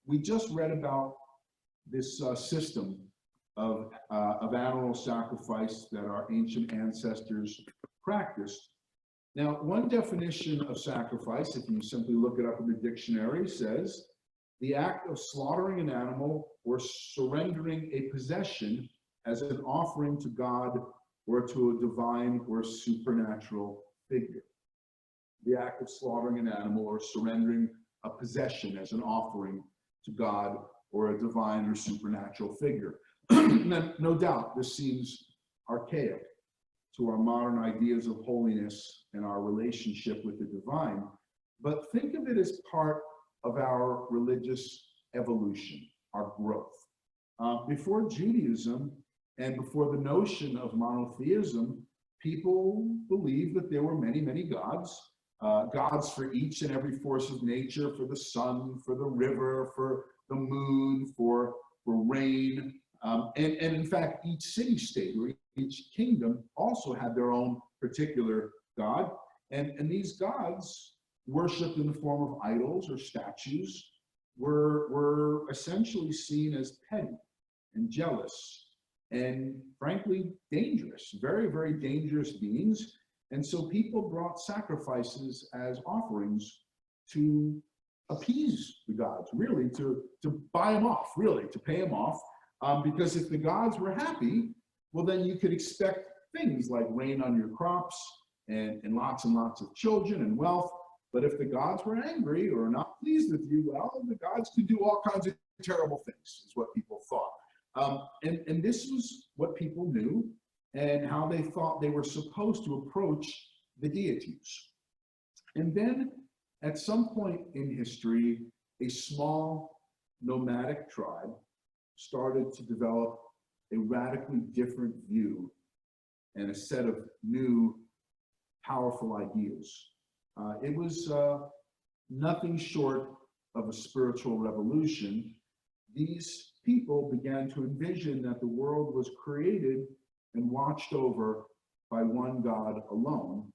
We just read about this system of animal sacrifice that our ancient ancestors practiced. Now, one definition of sacrifice, if you simply look it up in the dictionary, says the act of slaughtering an animal or surrendering a possession as an offering to God or to a divine or supernatural figure. The act of slaughtering an animal or surrendering a possession as an offering to God or a divine or supernatural figure. No doubt, this seems archaic to our modern ideas of holiness and our relationship with the divine, but think of it as part of our religious evolution, our growth. Before Judaism and before the notion of monotheism, people believed that there were many, many gods, gods for each and every force of nature, for the sun, for the river, for the moon, for rain. And in fact, each city-state or each kingdom also had their own particular god. And these gods, worshipped in the form of idols or statues, were essentially seen as petty and jealous and frankly dangerous, very, very dangerous beings. And so people brought sacrifices as offerings to appease the gods, really, to buy them off, really, to pay them off. Because if the gods were happy, well, then you could expect things like rain on your crops and lots of children and wealth. But if the gods were angry or not pleased with you, well, the gods could do all kinds of terrible things, is what people thought. And this was what people knew and how they thought they were supposed to approach the deities. And then at some point in history, a small nomadic tribe started to develop a radically different view and a set of new powerful ideas. It was nothing short of a spiritual revolution. These people began to envision that the world was created and watched over by one God alone.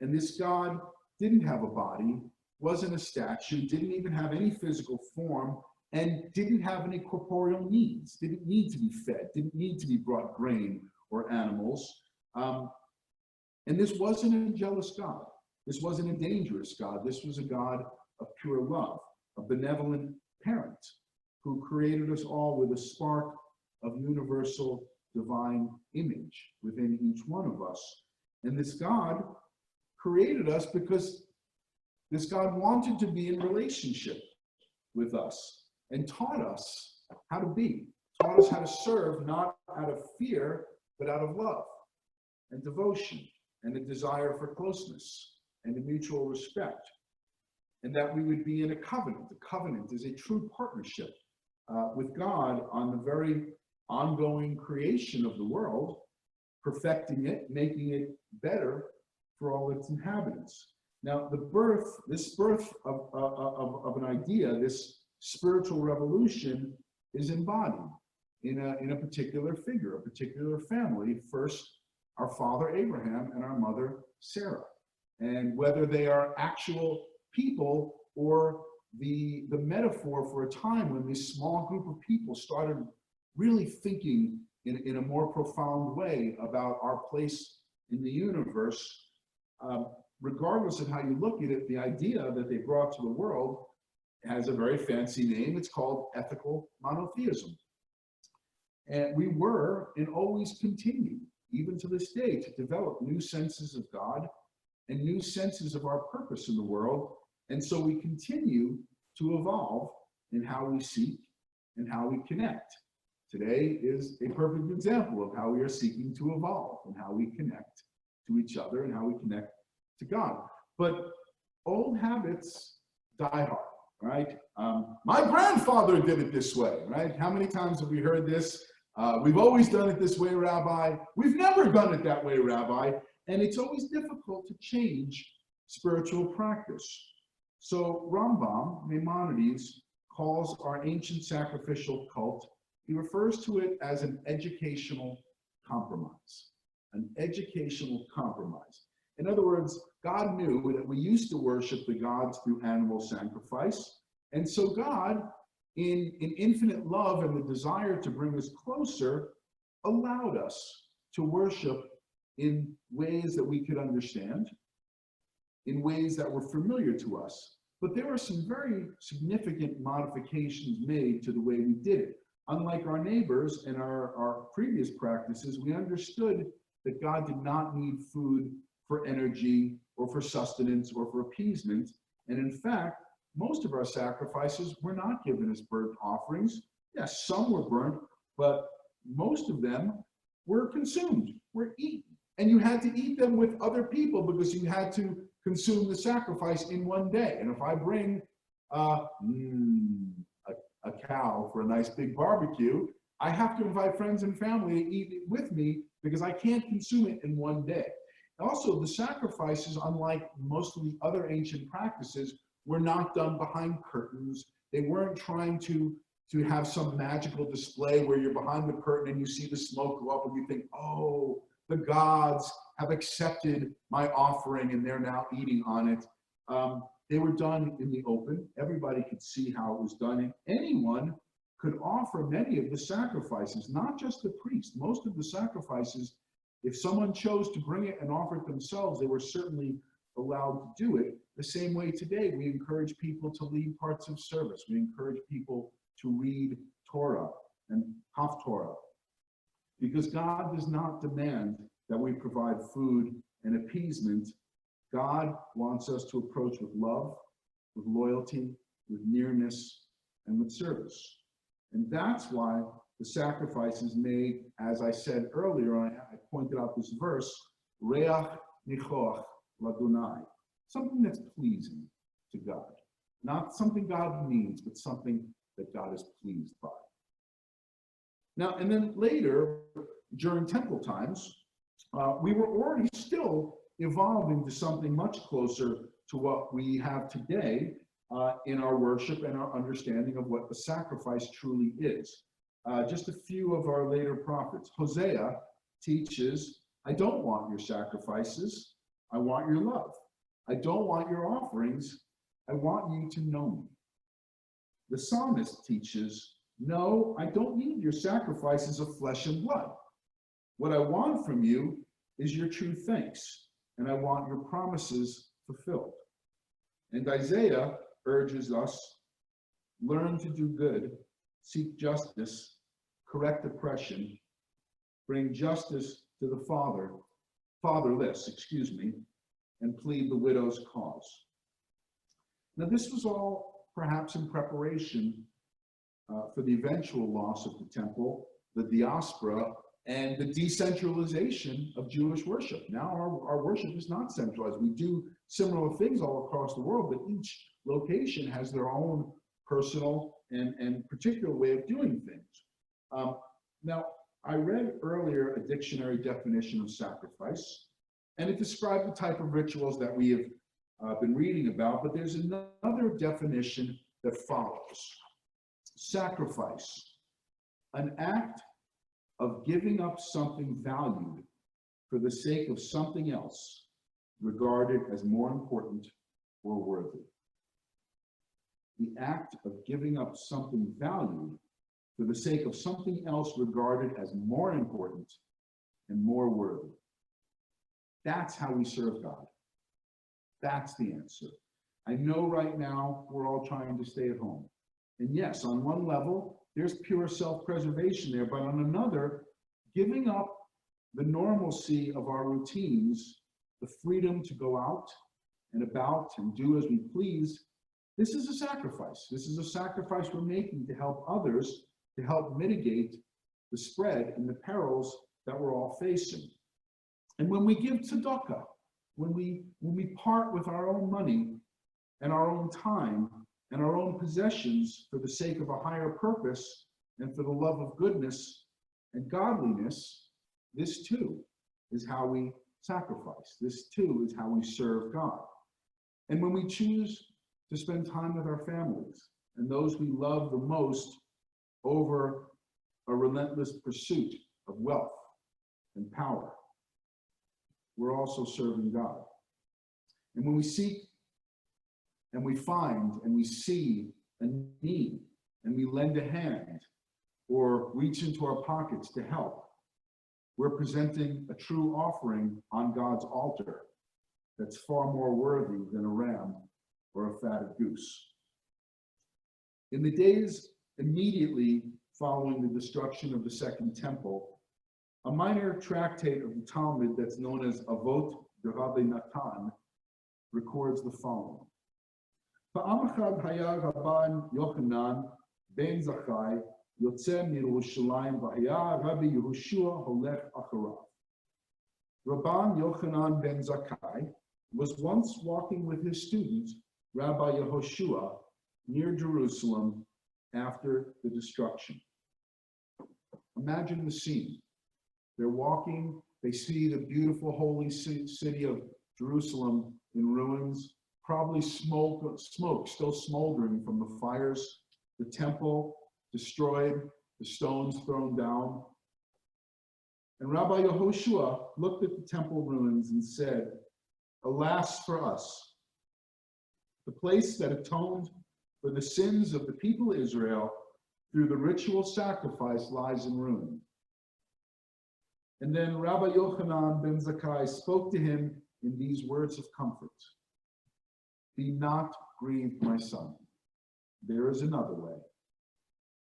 And this God didn't have a body, wasn't a statue, didn't even have any physical form, and didn't have any corporeal needs, didn't need to be fed, didn't need to be brought grain or animals. And this wasn't a jealous God. This wasn't a dangerous God. This was a God of pure love, a benevolent parent who created us all with a spark of universal divine image within each one of us. And this God created us because this God wanted to be in relationship with us and taught us how to be, taught us how to serve, not out of fear, but out of love and devotion and a desire for closeness and a mutual respect, and that we would be in a covenant. A covenant is a true partnership with God on the very ongoing creation of the world, perfecting it, making it better for all its inhabitants. Now, this birth of an idea, this spiritual revolution, is embodied in a particular figure, a particular family. First, our father Abraham and our mother Sarah. And whether they are actual people or the metaphor for a time when this small group of people started really thinking in a more profound way about our place in the universe, regardless of how you look at it, the idea that they brought to the world has a very fancy name. It's called ethical monotheism. And we were and always continue, even to this day, to develop new senses of God and new senses of our purpose in the world. And so we continue to evolve in how we seek and how we connect. Today is a perfect example of how we are seeking to evolve and how we connect to each other and how we connect to God. But old habits die hard, right? My grandfather did it this way, right? How many times have we heard this? We've always done it this way, Rabbi. We've never done it that way, Rabbi. And it's always difficult to change spiritual practice. So Rambam, Maimonides, calls our ancient sacrificial cult, he refers to it as an educational compromise. An educational compromise. In other words, God knew that we used to worship the gods through animal sacrifice, And so God, in infinite love and the desire to bring us closer, allowed us to worship in ways that we could understand, in ways that were familiar to us. But there were some very significant modifications made to the way we did it. Unlike our neighbors and our previous practices, we understood that God did not need food for energy or for sustenance or for appeasement. And in fact, most of our sacrifices were not given as burnt offerings. Yes, some were burnt, but most of them were consumed, were eaten. And you had to eat them with other people because you had to consume the sacrifice in one day. And if I bring a cow for a nice big barbecue, I have to invite friends and family to eat it with me because I can't consume it in one day. Also, the sacrifices, unlike most of the other ancient practices, were not done behind curtains. They weren't trying to have some magical display where you're behind the curtain and you see the smoke go up and you think, oh, the gods have accepted my offering and they're now eating on it. They were done in the open. Everybody could see how it was done. And anyone could offer many of the sacrifices, not just the priest. Most of the sacrifices, if someone chose to bring it and offer it themselves, they were certainly allowed to do it. The same way today, we encourage people to lead parts of service. We encourage people to read Torah and Haftorah, because God does not demand that we provide food and appeasement. God wants us to approach with love, with loyalty, with nearness, and with service. And that's why the sacrifice is made, as I said earlier, I pointed out this verse, Reach Nichoach Ladunai, something that's pleasing to God. Not something God needs, but something that God is pleased by. Now, and then later, during temple times, we were already still evolving to something much closer to what we have today in our worship and our understanding of what the sacrifice truly is. Just a few of our later prophets. Hosea teaches, I don't want your sacrifices, I want your love. I don't want your offerings, I want you to know me. The psalmist teaches, no, I don't need your sacrifices of flesh and blood. What I want from you is your true thanks, and I want your promises fulfilled. And Isaiah urges us, learn to do good, seek justice, correct oppression, bring justice to the fatherless, and plead the widow's cause. Now, this was all perhaps in preparation for the eventual loss of the temple, the diaspora, and the decentralization of Jewish worship. Now our worship is not centralized. We do similar things all across the world, but each location has their own personal and particular way of doing things. Now, I read earlier a dictionary definition of sacrifice, and it described the type of rituals that we have been reading about, but there's another definition that follows. Sacrifice, an act of giving up something valued for the sake of something else regarded as more important or worthy. The act of giving up something valued for the sake of something else regarded as more important and more worthy. That's how we serve God. That's the answer. I know right now we're all trying to stay at home. And yes, on one level, there's pure self-preservation there, but on another, giving up the normalcy of our routines, the freedom to go out and about and do as we please, this is a sacrifice. This is a sacrifice we're making to help others, to help mitigate the spread and the perils that we're all facing. And when we give tzedakah, when we part with our own money and our own time and our own possessions for the sake of a higher purpose and for the love of goodness and godliness, this too is how we sacrifice. This too is how we serve God. And when we choose to spend time with our families and those we love the most over a relentless pursuit of wealth and power, we're also serving God. And when we seek and we find and we see a need and we lend a hand or reach into our pockets to help, we're presenting a true offering on God's altar that's far more worthy than a ram or a fatted goose. In the days immediately following the destruction of the Second Temple, a minor tractate of the Talmud that's known as Avot de Rabbi Natan records the following. Pa'am echad haya Rabban Yochanan ben Zakkai yotze miYerushalayim v'haya Rabbi Yehoshua holech acharav. Rabban Yochanan ben Zakkai was once walking with his student, Rabbi Yehoshua, near Jerusalem after the destruction. Imagine the scene. They're walking, they see the beautiful holy city of Jerusalem in ruins, probably smoke still smoldering from the fires, the temple destroyed, the stones thrown down. And Rabbi Yehoshua looked at the temple ruins and said, "Alas for us, the place that atoned for the sins of the people of Israel through the ritual sacrifice lies in ruin." And then Rabbi Yochanan ben Zakkai spoke to him in these words of comfort. "Be not grieved, my son. There is another way.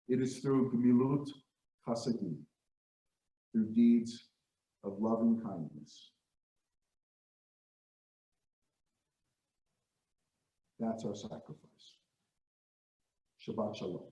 It is through gemilut chasadim, through deeds of loving kindness." That's our sacrifice. Shabbat shalom.